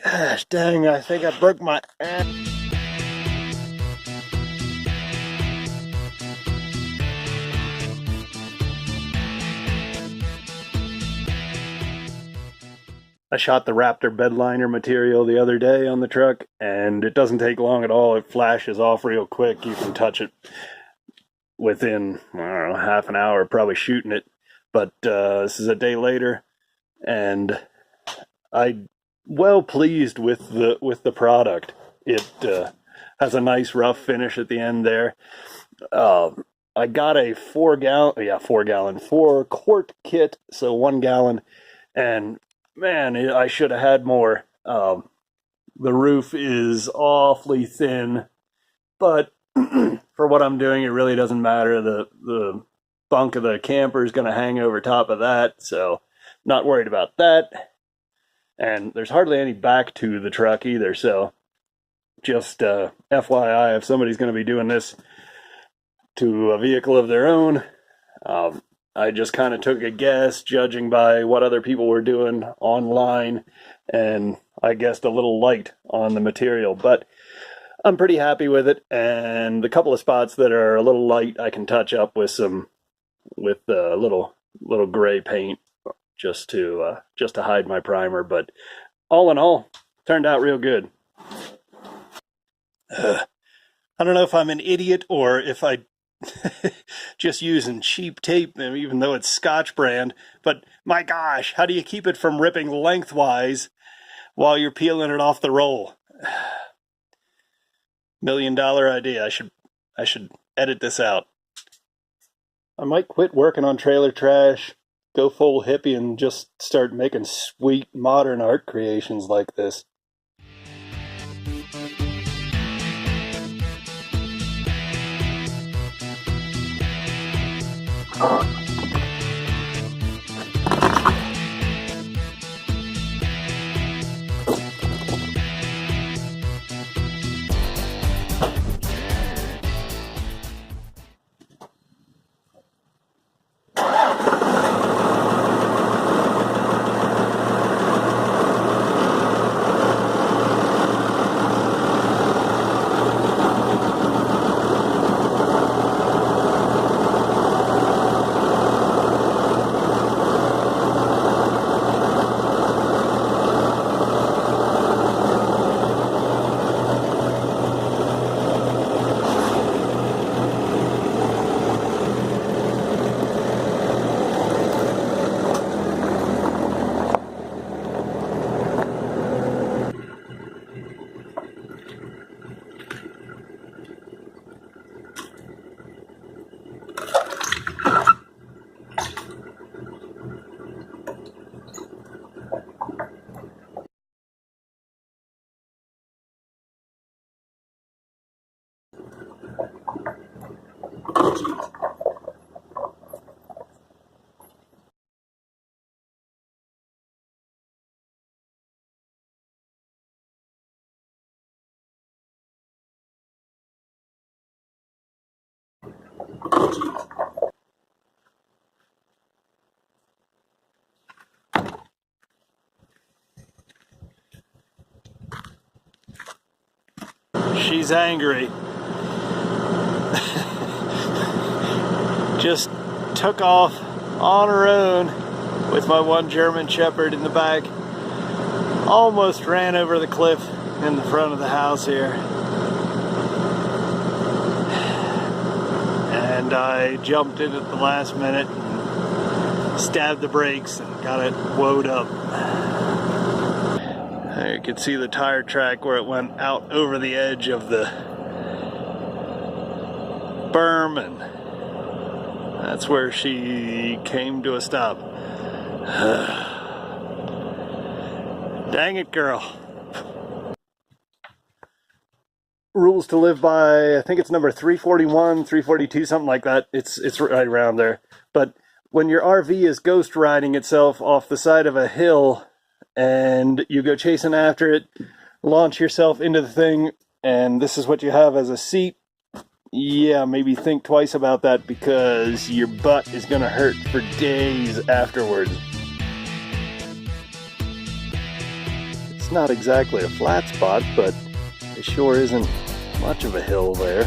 Gosh dang, I think I broke my ass. I shot the Raptor bedliner material the other day on the truck, and it doesn't take long at all. It flashes off real quick. You can touch it within, I don't know, half an hour, probably shooting it. But this is a day later, and I well pleased with the product. It has a nice rough finish at the end there. Uh, I got a 4 quart kit, so 1 gallon, and man, I should have had more. The roof is awfully thin, but for what I'm doing, it really doesn't matter. The bunk of the camper is going to hang over top of that, so not worried about that. And there's hardly any back to the truck either, so just FYI, if somebody's going to be doing this to a vehicle of their own, I just kind of took a guess, judging by what other people were doing online, and I guessed a little light on the material, but I'm pretty happy with it. And the couple of spots that are a little light, I can touch up with a little gray paint just to hide my primer. But all in all, turned out real good. I don't know if I'm an idiot or if I just using cheap tape, even though it's Scotch brand, but my gosh, how do you keep it from ripping lengthwise while you're peeling it off the roll? $1 million idea. I should edit this out. I might quit working on trailer trash, go full hippie, and just start making sweet modern art creations like this. She's angry. Just took off on her own with my one German Shepherd in the back. Almost ran over the cliff in the front of the house here. And I jumped in at the last minute and stabbed the brakes and got it woed up. You can see the tire track where it went out over the edge of the berm, and that's where she came to a stop. Dang it, girl. Rules to live by, I think it's number 341, 342, something like that. It's right around there. But when your RV is ghost riding itself off the side of a hill and you go chasing after it, launch yourself into the thing, and this is what you have as a seat, yeah, maybe think twice about that, because your butt is gonna hurt for days afterwards. It's It's not exactly a flat spot, but it sure isn't much of a hill there.